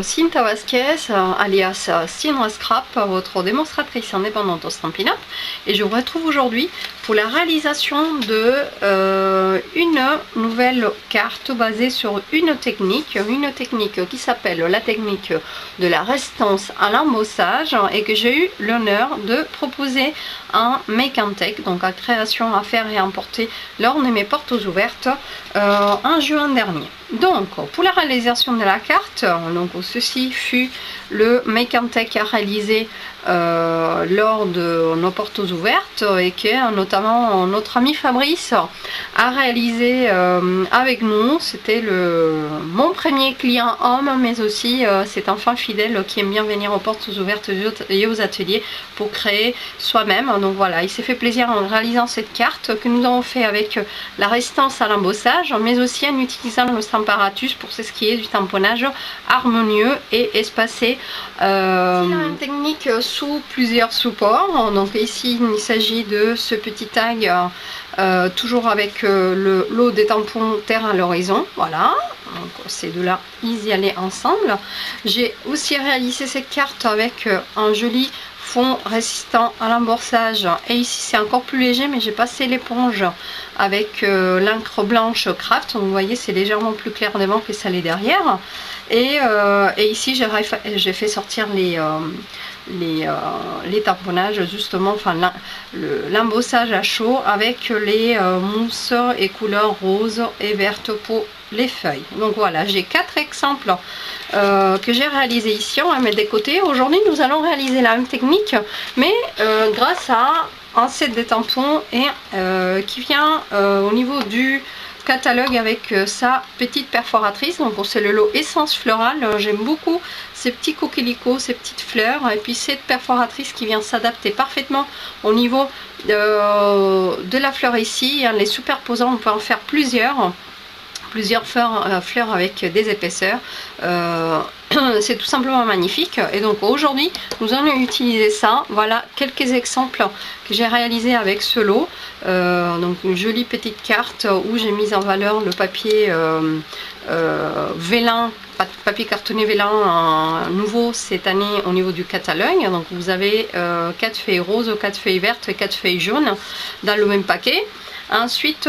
Cinta Vasquez, alias Cinra Scrap, votre démonstratrice indépendante au Stampin' Up, et je vous retrouve aujourd'hui pour la réalisation de une nouvelle carte basée sur une technique qui s'appelle la technique de la résistance à l'embossage et que j'ai eu l'honneur de proposer en Make and Take, donc à création, à faire et à emporter lors de mes portes ouvertes en juin dernier. Donc pour la réalisation de la carte, donc ceci fut le Make and Take à réaliser lors de nos portes ouvertes et que notamment notre ami Fabrice a réalisé avec nous. C'était mon premier client homme, mais aussi c'est un fan fidèle qui aime bien venir aux portes ouvertes et aux ateliers pour créer soi-même. Donc voilà, il s'est fait plaisir en réalisant cette carte que nous avons fait avec la résistance à l'embossage, mais aussi en utilisant le Stamparatus pour ce qui est du tamponnage harmonieux et espacé. C'est la même technique sous plusieurs supports. Donc ici il s'agit de ce petit tag toujours avec le lot des tampons terre à l'horizon. Voilà, donc ces deux-là, ils y allaient ensemble. J'ai aussi réalisé cette carte avec un joli fond résistant à l'embossage, et ici c'est encore plus léger, mais j'ai passé l'éponge avec l'encre blanche Craft. Donc, vous voyez, c'est légèrement plus clair devant que ça l'est derrière, et ici j'ai fait sortir les tamponnages, justement, enfin l'embossage à chaud avec les mousses et couleurs rose et verte pour les feuilles. Donc voilà, j'ai 4 exemples que j'ai réalisé ici, on va mettre des côtés. Aujourd'hui nous allons réaliser la même technique, mais grâce à un set de tampons et qui vient au niveau du catalogue avec sa petite perforatrice. Donc c'est le lot essence florale. J'aime beaucoup ces petits coquelicots, ces petites fleurs, et puis cette perforatrice qui vient s'adapter parfaitement au niveau de la fleur ici. En les superposant, on peut en faire plusieurs fleurs avec des épaisseurs. C'est tout simplement magnifique, et donc aujourd'hui nous allons utiliser ça. Voilà quelques exemples que j'ai réalisé avec ce lot. Donc une jolie petite carte où j'ai mis en valeur le papier vélin, papier cartonné vélin nouveau cette année au niveau du catalogue. Donc vous avez 4 feuilles roses, 4 feuilles vertes et 4 feuilles jaunes dans le même paquet. Ensuite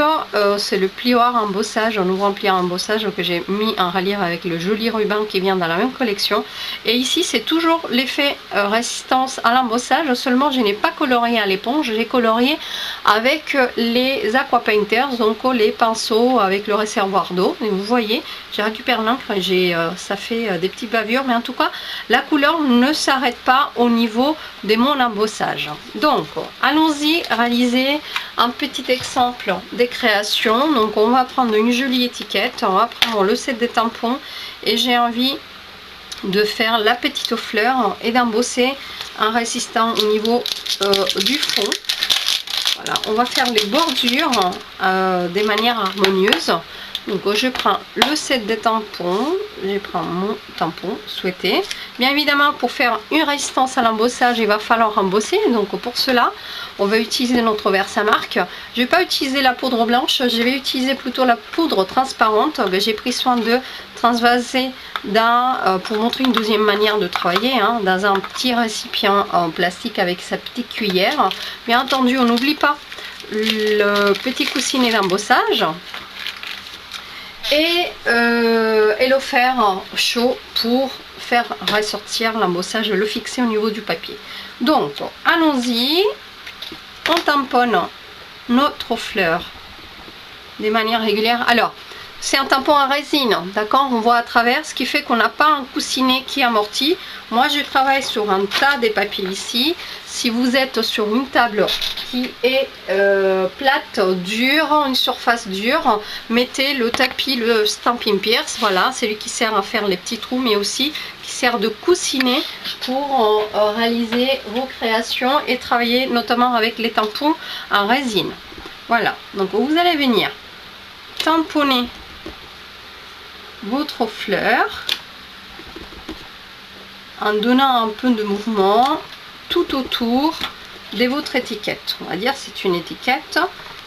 c'est le plioir embossage, un ouvrant pliant embossage que j'ai mis en relief avec le joli ruban qui vient dans la même collection. Et ici c'est toujours l'effet résistance à l'embossage, seulement je n'ai pas colorié à l'éponge, j'ai colorié avec les aqua painters, donc les pinceaux avec le réservoir d'eau. Et vous voyez, j'ai récupéré l'encre et ça fait des petites bavures, mais en tout cas la couleur ne s'arrête pas au niveau de mon embossage. Donc allons-y réaliser un petit exemple des créations. Donc on va prendre une jolie étiquette, on va prendre le set des tampons, et j'ai envie de faire la petite fleur et d'embosser un résistant au niveau du fond. Voilà, on va faire les bordures de manière harmonieuse. Donc je prends le set de tampons, je prends mon tampon souhaité. Bien évidemment, pour faire une résistance à l'embossage, il va falloir embosser. Donc pour cela, on va utiliser notre Versamark. Je ne vais pas utiliser la poudre blanche, je vais utiliser plutôt la poudre transparente. J'ai pris soin de transvaser pour montrer une deuxième manière de travailler, dans un petit récipient en plastique avec sa petite cuillère. Bien entendu, on n'oublie pas le petit coussinet d'embossage. Et le fer chaud pour faire ressortir l'embossage, le fixer au niveau du papier. Donc allons-y, on tamponne notre fleur de manière régulière. Alors c'est un tampon en résine, d'accord, on voit à travers, ce qui fait qu'on n'a pas un coussinet qui amortit. Moi je travaille sur un tas de papiers ici. Si vous êtes sur une table qui est plate, dure, une surface dure, mettez le tapis, le Stampin' Pierce, voilà, c'est lui qui sert à faire les petits trous, mais aussi qui sert de coussinet pour réaliser vos créations et travailler notamment avec les tampons en résine. Voilà, donc vous allez venir tamponner votre fleur en donnant un peu de mouvement tout autour de votre étiquette. On va dire c'est une étiquette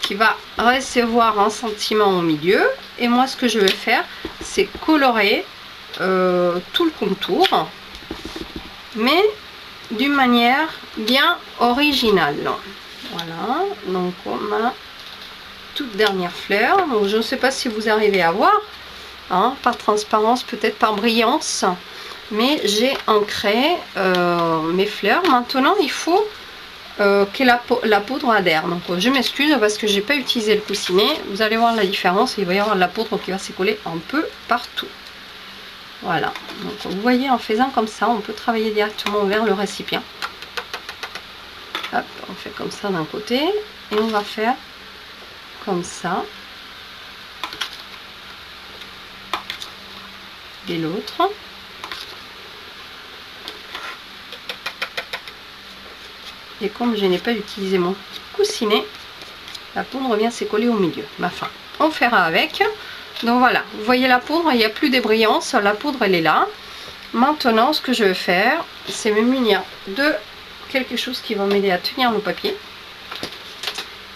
qui va recevoir un sentiment au milieu, et moi ce que je vais faire c'est colorer tout le contour, mais d'une manière bien originale. Voilà, donc ma toute dernière fleur. Donc je ne sais pas si vous arrivez à voir, hein, par transparence, peut-être par brillance, mais j'ai ancré mes fleurs. Maintenant il faut que la poudre adhère. Donc je m'excuse parce que j'ai pas utilisé le coussinet. Vous allez voir la différence, il va y avoir de la poudre qui va se coller un peu partout. Voilà, donc vous voyez, en faisant comme ça, on peut travailler directement vers le récipient. Hop, on fait comme ça d'un côté et on va faire comme ça et l'autre. Et comme je n'ai pas utilisé mon coussinet, la poudre vient se coller au milieu. Mais enfin, on fera avec. Donc voilà, vous voyez la poudre, il n'y a plus de brillance, la poudre elle est là. Maintenant, ce que je vais faire, c'est me munir de quelque chose qui va m'aider à tenir le papier.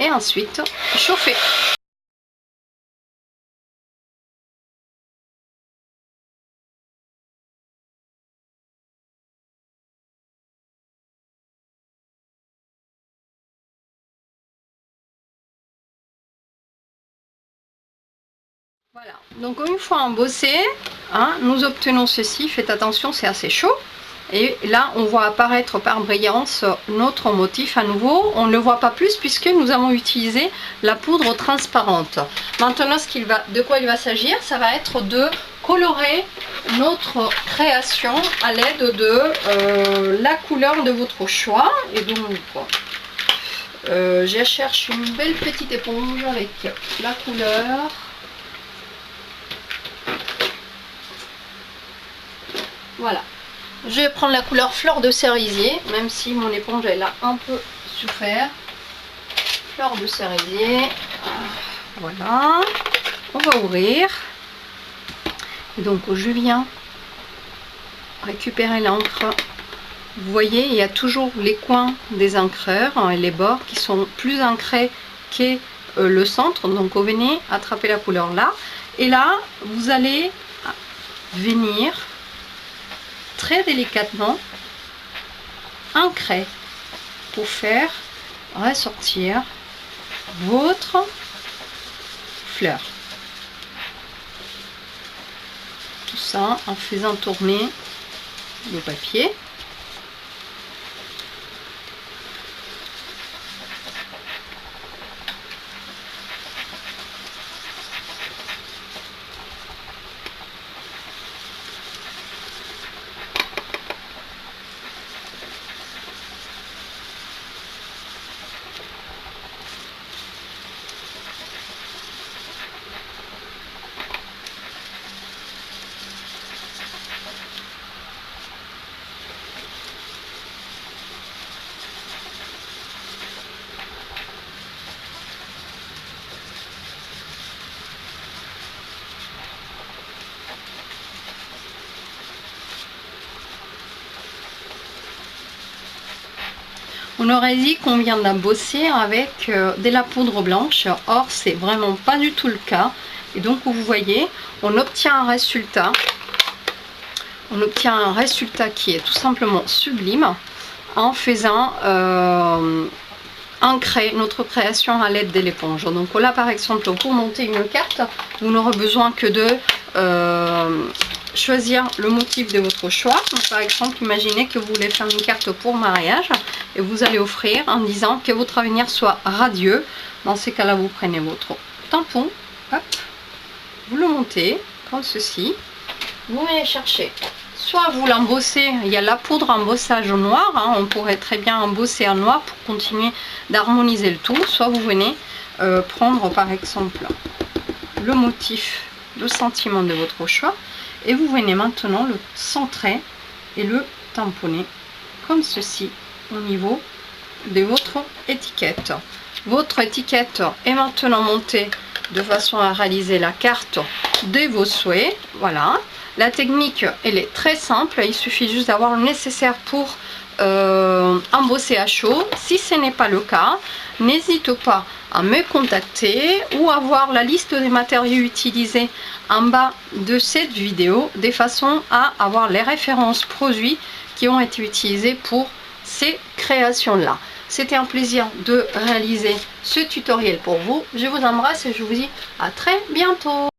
Et ensuite, chauffer. Voilà, donc une fois embossé, hein, nous obtenons ceci. Faites attention, c'est assez chaud. Et là, on voit apparaître par brillance notre motif à nouveau. On ne le voit pas plus puisque nous avons utilisé la poudre transparente. Maintenant, de quoi il va s'agir, ça va être de colorer notre création à l'aide de la couleur de votre choix. Et donc, je cherche une belle petite éponge avec la couleur. Voilà, je vais prendre la couleur fleur de cerisier, même si mon éponge elle a un peu souffert. Fleur de cerisier, voilà, on va ouvrir. Et donc je viens récupérer l'encre. Vous voyez, il y a toujours les coins des encreurs et les bords qui sont plus ancrés que le centre. Donc vous venez attraper la couleur là. Et là, vous allez venir très délicatement ancrer pour faire ressortir votre fleur. Tout ça en faisant tourner le papier. On aurait dit qu'on vient d'embosser avec de la poudre blanche, or c'est vraiment pas du tout le cas. Et donc vous voyez, on obtient un résultat qui est tout simplement sublime en faisant ancrer notre création à l'aide de l'éponge. Donc là par exemple, pour monter une carte, vous n'aurez besoin que de choisir le motif de votre choix. Donc, par exemple, imaginez que vous voulez faire une carte pour mariage et vous allez offrir en disant que votre avenir soit radieux. Dans ces cas-là, vous prenez votre tampon, hop, vous le montez comme ceci, vous venez chercher. Soit vous l'embossez, il y a la poudre embossage au noir, hein, on pourrait très bien embosser en noir pour continuer d'harmoniser le tout. Soit vous venez prendre par exemple le motif, le sentiment de votre choix. Et vous venez maintenant le centrer et le tamponner comme ceci au niveau de votre étiquette. Votre étiquette est maintenant montée de façon à réaliser la carte de vos souhaits. Voilà, la technique elle est très simple, il suffit juste d'avoir le nécessaire pour embossé à chaud. Si ce n'est pas le cas, n'hésite pas à me contacter ou à voir la liste des matériaux utilisés en bas de cette vidéo, de façon à avoir les références produits qui ont été utilisés pour ces créations là. C'était un plaisir de réaliser ce tutoriel pour vous. Je vous embrasse et je vous dis à très bientôt.